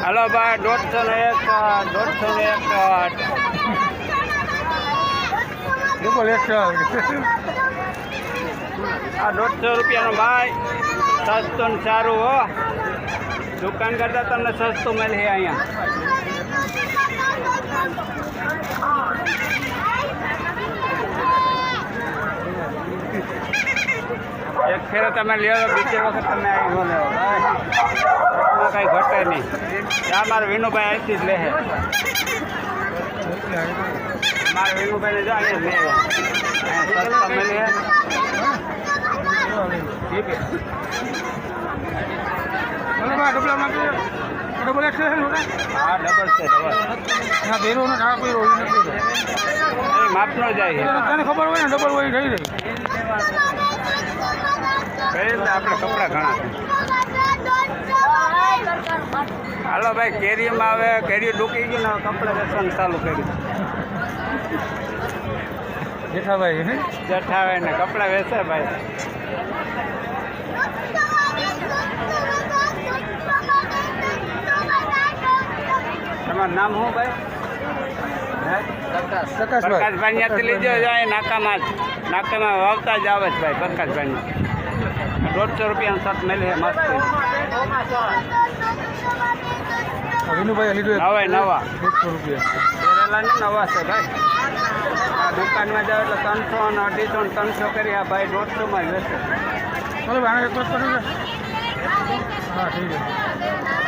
Hello ભાઈ 150 double XL આ 150 રૂપિયાનો ભાઈ સસ્તું ને સારું હો. દુકાન કરતાં તમને સસ્તું મળે અહીંયા. એક ફેરે તમે લ્યો તો બીજી વખત તમે આવી ન લેવો ભાઈ. એમાં કાંઈ ઘટે નહીં. આ મારા વિનુભાઈ અહીંથી જ લે છે. મારા વિનુભાઈને જો અહીંયા લે સસ્તા મળે. ઠીક છે. ડબલ એક્સેલ હા ડબલ છે ડબલ. ના ભેરો ને ઠાક ભેરો માપનો જાય છે. તને ખબર હોય ને ડબલ હોય થઈ રહી કઈ રીતે આપણે કપડાં ઘણા છે. હાલો ભાઈ કેરીમાં આવે કેરી ડૂકી ગઈ ને કપડાં વેચવાનું ચાલુ કર્યું. જેઠાભાઈ જઠાવે ને કપડાં વેચે ભાઈ. તમારું નામ શું ભાઈ? પ્રકાશભાઈ ત્યાંથી લીધો જાય નાકામાં વાવતા જ આવે છે ભાઈ. પ્રકાશભાઈ 150 રૂપિયાનો શર્ટ મળે છે મસ્ત. વિનુભાઈ લીધું નવા 150 રૂપિયા પહેરેલા ને નવા છે ભાઈ. આ દુકાનમાં જાવ એટલે 300 ને 250 300 કરી આ ભાઈ 150 માં જ વેચે. ચાલો ભાઈ એક વાત કરી હા ઠીક છે.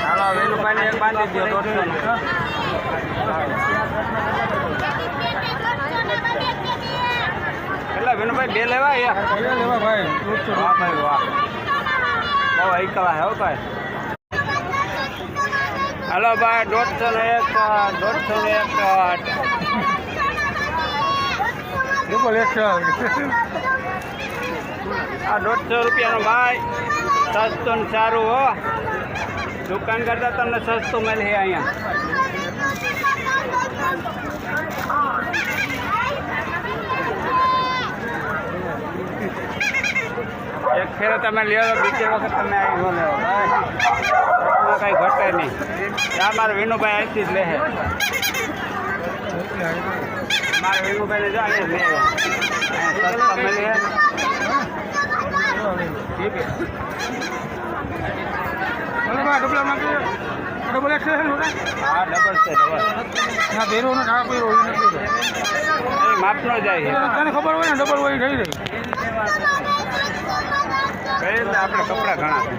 હાલો વિનુભાઈને એક બાંધી દો 150 કેટલા વિનુભાઈ બે લેવા લેવા ભાઈ વાહ ભાઈ વાહ બહુ એકલા હે ભાઈ. હાલો ભાઈ 150 ડબલ એક્સેલ આ 150 રૂપિયાનો ભાઈ સસ્તું ને સારું હો. દુકાન કરતાં તમને સસ્તું મળે અહીંયા. એક ફેરે તમે લ્યો તો બીજી વખત તમે આવી ન લેવો ભાઈ. એમાં કાંઈ ઘટે નહીં. આ મારા વિનુભાઈ અહીંથી જ લે છે. મારા વિનુભાઈને જો અહીંયા લે સસ્તા મળે. ઠીક છે. ડબલ એક્સેલ હા ડબલ છે ડબલ. ના ભેરો ને ઠાક ભેરો માપનો જાય છે. તને ખબર હોય ને ડબલ હોય થઈ રહી કઈ રીતે આપણે કપડાં ઘણા છે.